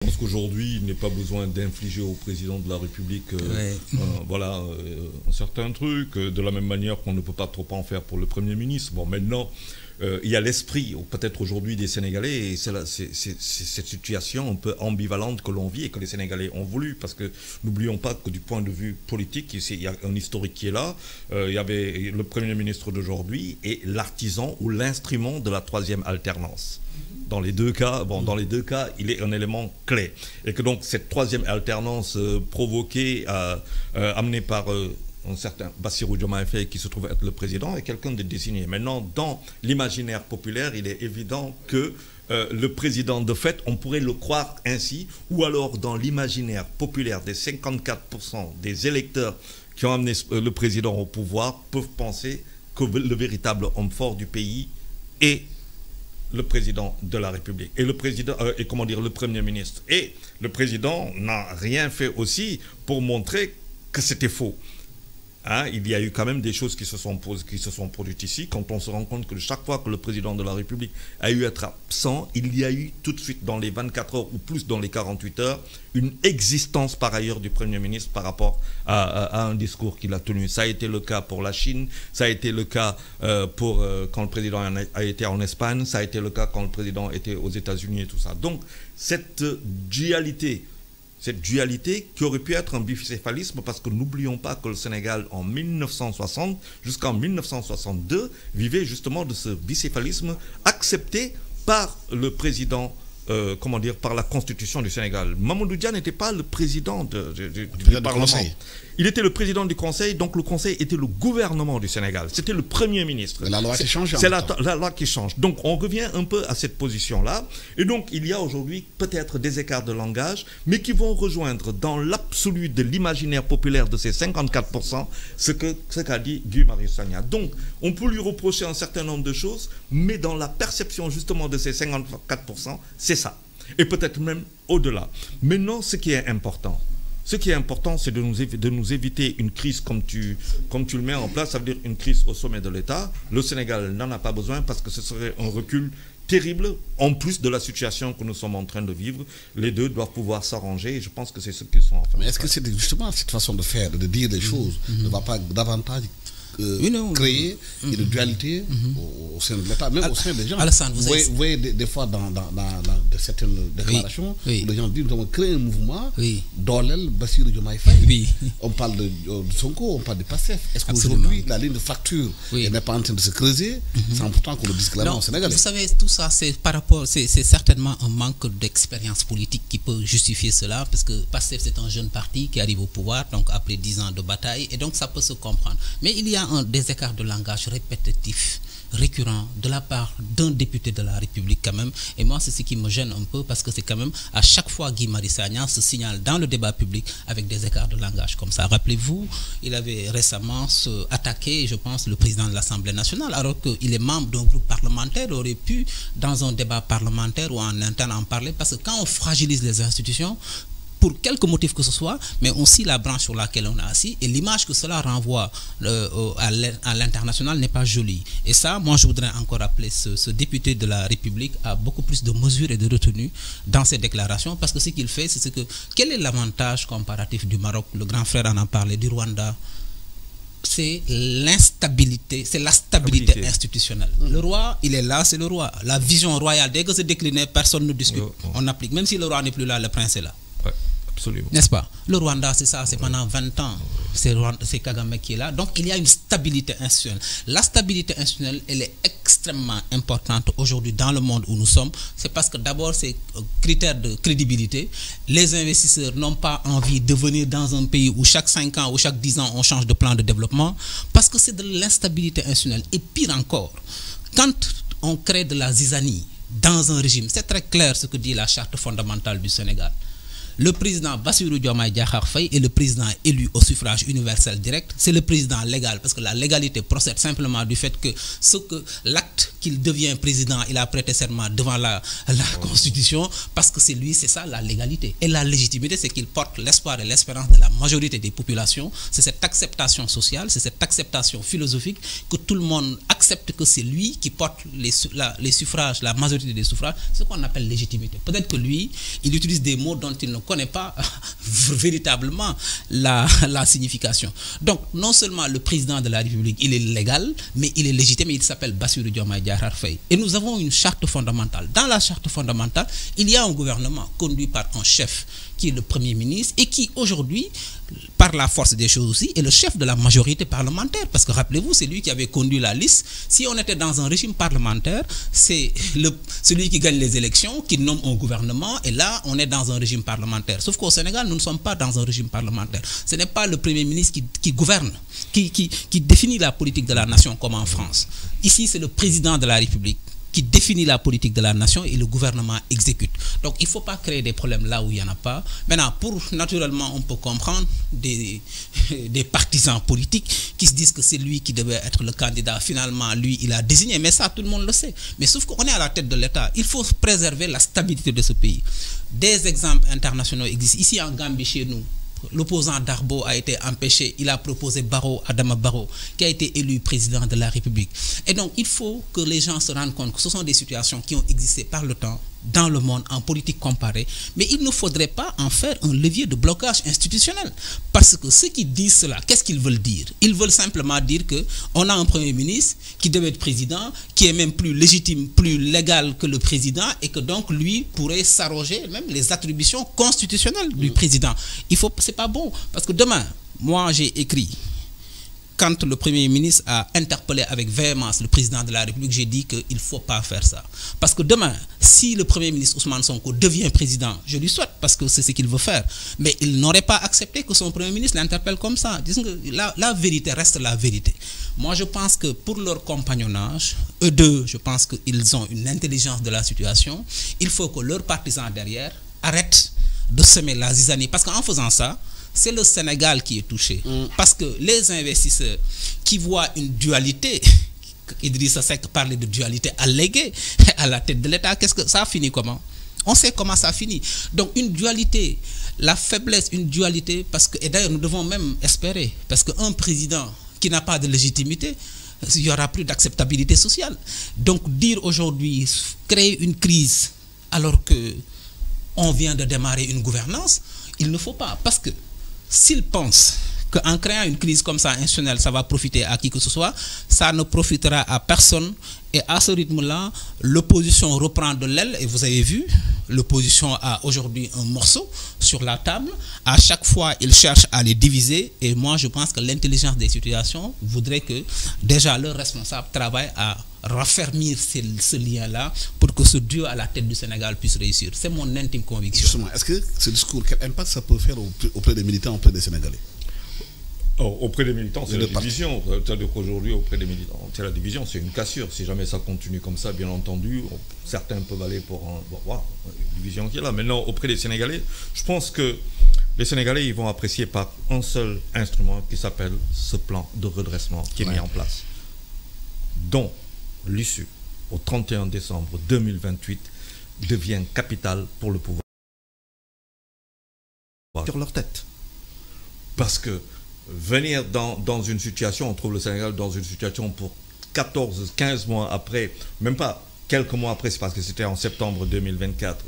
Je pense qu'aujourd'hui, il n'est pas besoin d'infliger au président de la République un certain truc, de la même manière qu'on ne peut pas trop en faire pour le Premier ministre. Bon, maintenant, il y a l'esprit, peut-être aujourd'hui, des Sénégalais, et c'est cette situation un peu ambivalente que l'on vit et que les Sénégalais ont voulu, parce que n'oublions pas que du point de vue politique, il y a un historique qui est là. Il y avait le Premier ministre d'aujourd'hui et l'artisan ou l'instrument de la troisième alternance. Dans les deux cas, il est un élément clé. Et que donc cette troisième alternance provoquée, amenée par un certain Bassirou Diomaye Faye qui se trouve être le président, est quelqu'un de désigné. Maintenant, dans l'imaginaire populaire, il est évident que le président, de fait, on pourrait le croire ainsi, ou alors dans l'imaginaire populaire des 54% des électeurs qui ont amené le président au pouvoir peuvent penser que le véritable homme fort du pays est le président de la République et le Premier ministre. Et le président n'a rien fait aussi pour montrer que c'était faux. Il y a eu quand même des choses qui se sont produites ici, quand on se rend compte que chaque fois que le président de la République a eu à être absent, il y a eu tout de suite dans les 24 heures ou plus dans les 48 heures, une existence par ailleurs du Premier ministre par rapport à un discours qu'il a tenu. Ça a été le cas pour la Chine, ça a été le cas quand le président a été en Espagne, ça a été le cas quand le président était aux États-Unis et tout ça. Donc cette dualité qui aurait pu être un bicéphalisme, parce que n'oublions pas que le Sénégal, en 1960 jusqu'en 1962, vivait justement de ce bicéphalisme accepté par le président, par la Constitution du Sénégal. Mamadou Dia n'était pas le président du Parlement. Il était le président du Conseil, donc le Conseil était le gouvernement du Sénégal. C'était le Premier ministre. Mais la loi qui change. C'est la loi qui change. Donc on revient un peu à cette position-là. Et donc il y a aujourd'hui peut-être des écarts de langage, mais qui vont rejoindre dans l'absolu de l'imaginaire populaire de ces 54% ce qu'a dit Guy Marius Sagna. Donc on peut lui reprocher un certain nombre de choses, mais dans la perception justement de ces 54%, c'est ça. Et peut-être même au-delà. Maintenant, ce qui est important, c'est de nous éviter une crise comme tu le mets en place, ça veut dire une crise au sommet de l'État. Le Sénégal n'en a pas besoin parce que ce serait un recul terrible, en plus de la situation que nous sommes en train de vivre. Les deux doivent pouvoir s'arranger et je pense que c'est ce qu'ils sont en train de faire. Mais est-ce que c'est justement cette façon de faire, de dire les choses, ne va pas davantage créer une dualité au sein de l'État, même au sein des gens? Alassane, vous voyez des fois dans certaines déclarations, les gens disent nous avons créé un mouvement d'Olel, Bassirou Diomaye Faye. On parle de Sonko, on parle de PASTEF. Est-ce qu'aujourd'hui la ligne de fracture n'est pas en train de se creuser sans pourtant qu'on le dise clairement au Sénégal? Vous savez, tout ça, c'est certainement un manque d'expérience politique qui peut justifier cela, parce que PASTEF, c'est un jeune parti qui arrive au pouvoir, donc après 10 ans de bataille, et donc ça peut se comprendre. Mais il y a des écarts de langage répétitifs, récurrents, de la part d'un député de la République quand même. Et moi, c'est ce qui me gêne un peu, parce que c'est quand même, à chaque fois, Guy Marius Sagna se signale dans le débat public avec des écarts de langage comme ça. Rappelez-vous, il avait récemment attaqué, je pense, le président de l'Assemblée nationale, alors qu'il est membre d'un groupe parlementaire, il aurait pu, dans un débat parlementaire ou en interne, en parler, parce que quand on fragilise les institutions, pour quelque motif que ce soit, mais on scie la branche sur laquelle on est assis, et l'image que cela renvoie à l'international n'est pas jolie. Et ça, moi je voudrais encore appeler ce député de la République à beaucoup plus de mesures et de retenue dans ses déclarations, parce que ce qu'il fait, c'est que quel est l'avantage comparatif du Maroc? Le grand frère en a parlé, du Rwanda. C'est l'instabilité, c'est la stabilité institutionnelle. Le roi, il est là, c'est le roi. La vision royale, dès que c'est décliné, personne ne discute. On applique. Même si le roi n'est plus là, le prince est là. N'est-ce pas? Le Rwanda, c'est ça, c'est pendant 20 ans. C'est Kagame qui est là. Donc, il y a une stabilité institutionnelle. La stabilité institutionnelle, elle est extrêmement importante aujourd'hui dans le monde où nous sommes. C'est parce que d'abord, c'est un critère de crédibilité. Les investisseurs n'ont pas envie de venir dans un pays où chaque 5 ans ou chaque 10 ans, on change de plan de développement, parce que c'est de l'instabilité institutionnelle. Et pire encore, quand on crée de la zizanie dans un régime, c'est très clair ce que dit la charte fondamentale du Sénégal. Le président Bassirou Diomaye Diakhar Faye est le président élu au suffrage universel direct. C'est le président légal, parce que la légalité procède simplement du fait que l'acte qu'il devient président, il a prêté serment devant la Constitution, parce que c'est lui, c'est ça la légalité. Et la légitimité, c'est qu'il porte l'espoir et l'espérance de la majorité des populations. C'est cette acceptation sociale, c'est cette acceptation philosophique que tout le monde accepte que c'est lui qui porte les suffrages, la majorité des suffrages, ce qu'on appelle légitimité. Peut-être que lui, il utilise des mots dont il ne connaît pas véritablement la signification. Donc, non seulement le président de la République, il est légal, mais il est légitime, il s'appelle Bassirou Diomaye Diakhar Faye. Et nous avons une charte fondamentale. Dans la charte fondamentale, il y a un gouvernement conduit par un chef qui est le Premier ministre et qui aujourd'hui, par la force des choses aussi, est le chef de la majorité parlementaire. Parce que rappelez-vous, c'est lui qui avait conduit la liste. Si on était dans un régime parlementaire, c'est celui qui gagne les élections, qui nomme un gouvernement, et là, on est dans un régime parlementaire. Sauf qu'au Sénégal, nous ne sommes pas dans un régime parlementaire. Ce n'est pas le Premier ministre qui gouverne, qui définit la politique de la nation comme en France. Ici, c'est le président de la République qui définit la politique de la nation et le gouvernement exécute. Donc il ne faut pas créer des problèmes là où il n'y en a pas. Maintenant, naturellement, on peut comprendre des partisans politiques qui se disent que c'est lui qui devait être le candidat. Finalement, lui, il a désigné. Mais ça, tout le monde le sait. Mais sauf qu'on est à la tête de l'État. Il faut préserver la stabilité de ce pays. Des exemples internationaux existent. Ici, en Gambie, chez nous, l'opposant Darbo a été empêché. Il a proposé Adama Barrow, qui a été élu président de la République. Et donc, il faut que les gens se rendent compte que ce sont des situations qui ont existé par le temps, dans le monde, en politique comparée. Mais il ne faudrait pas en faire un levier de blocage institutionnel. Parce que ceux qui disent cela, qu'est-ce qu'ils veulent dire? Ils veulent simplement dire qu'on a un Premier ministre qui devait être président, qui est même plus légitime, plus légal que le président, et que donc lui pourrait s'arroger même les attributions constitutionnelles du président. C'est pas bon. Parce que demain, moi j'ai écrit, quand le Premier ministre a interpellé avec véhémence le président de la République, j'ai dit qu'il ne faut pas faire ça. Parce que demain, si le Premier ministre Ousmane Sonko devient président, je lui souhaite, parce que c'est ce qu'il veut faire, mais il n'aurait pas accepté que son Premier ministre l'interpelle comme ça. Disons que la vérité reste la vérité. Moi, je pense que pour leur compagnonnage, eux deux, je pense qu'ils ont une intelligence de la situation. Il faut que leurs partisans derrière arrêtent de semer la zizanie. Parce qu'en faisant ça, c'est le Sénégal qui est touché. Parce que les investisseurs qui voient une dualité, Idrissa Seck parlait de dualité alléguée à la tête de l'État, qu'est-ce que ça finit comment? On sait comment ça finit. Donc une dualité, la faiblesse, une dualité, parce que, et d'ailleurs nous devons même espérer, parce qu'un président qui n'a pas de légitimité, il n'y aura plus d'acceptabilité sociale. Donc dire aujourd'hui, créer une crise alors que on vient de démarrer une gouvernance, il ne faut pas, parce que s'ils pensent qu'en créant une crise comme ça institutionnelle, ça va profiter à qui que ce soit, ça ne profitera à personne. Et à ce rythme-là, l'opposition reprend de l'aile. Et vous avez vu, l'opposition a aujourd'hui un morceau sur la table. À chaque fois, ils cherchent à les diviser. Et moi, je pense que l'intelligence des situations voudrait que déjà leurs responsables travaillent à raffermir ce lien-là pour que ce duo à la tête du Sénégal puisse réussir. C'est mon intime conviction. Justement, est-ce que ce discours, quel impact ça peut faire auprès des militants, auprès des Sénégalais? Auprès des militants, c'est la division. C'est-à-dire qu'aujourd'hui, auprès des militants, c'est la division, c'est une cassure. Si jamais ça continue comme ça, bien entendu, certains peuvent aller pour une division qui est là. Maintenant, auprès des Sénégalais, je pense que les Sénégalais, ils vont apprécier par un seul instrument qui s'appelle ce plan de redressement qui est mis en place, dont l'issue au 31 décembre 2028 devient capitale pour le pouvoir sur leur tête. Parce que venir dans une situation, on trouve le Sénégal dans une situation pour 14, 15 mois après, même pas quelques mois après, c'est parce que c'était en septembre 2024,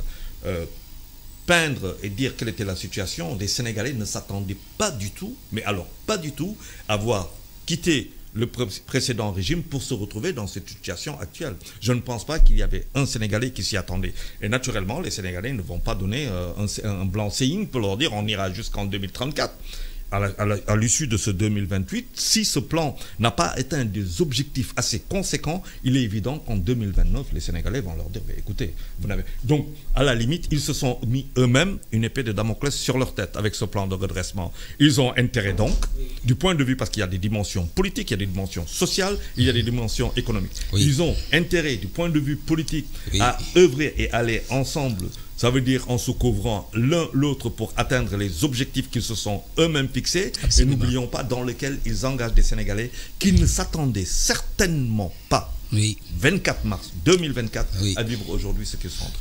peindre et dire quelle était la situation, les Sénégalais ne s'attendaient pas du tout, mais alors pas du tout, à voir quitté le précédent régime pour se retrouver dans cette situation actuelle. Je ne pense pas qu'il y avait un Sénégalais qui s'y attendait. Et naturellement, les Sénégalais ne vont pas donner un blanc-seing pour leur dire on ira jusqu'en 2034. À l'issue de ce 2028, si ce plan n'a pas atteint des objectifs assez conséquents, il est évident qu'en 2029, les Sénégalais vont leur dire, écoutez, vous n'avez... Donc, à la limite, ils se sont mis eux-mêmes une épée de Damoclès sur leur tête avec ce plan de redressement. Ils ont intérêt donc, du point de vue, parce qu'il y a des dimensions politiques, il y a des dimensions sociales, il y a des dimensions économiques. Oui. Ils ont intérêt, du point de vue politique, à œuvrer et aller ensemble Ça veut dire en se couvrant l'un l'autre pour atteindre les objectifs qu'ils se sont eux-mêmes fixés. Absolument. Et n'oublions pas dans lesquels ils engagent des Sénégalais qui ne s'attendaient certainement pas, 24 mars 2024, à vivre aujourd'hui ce qu'ils sont en train de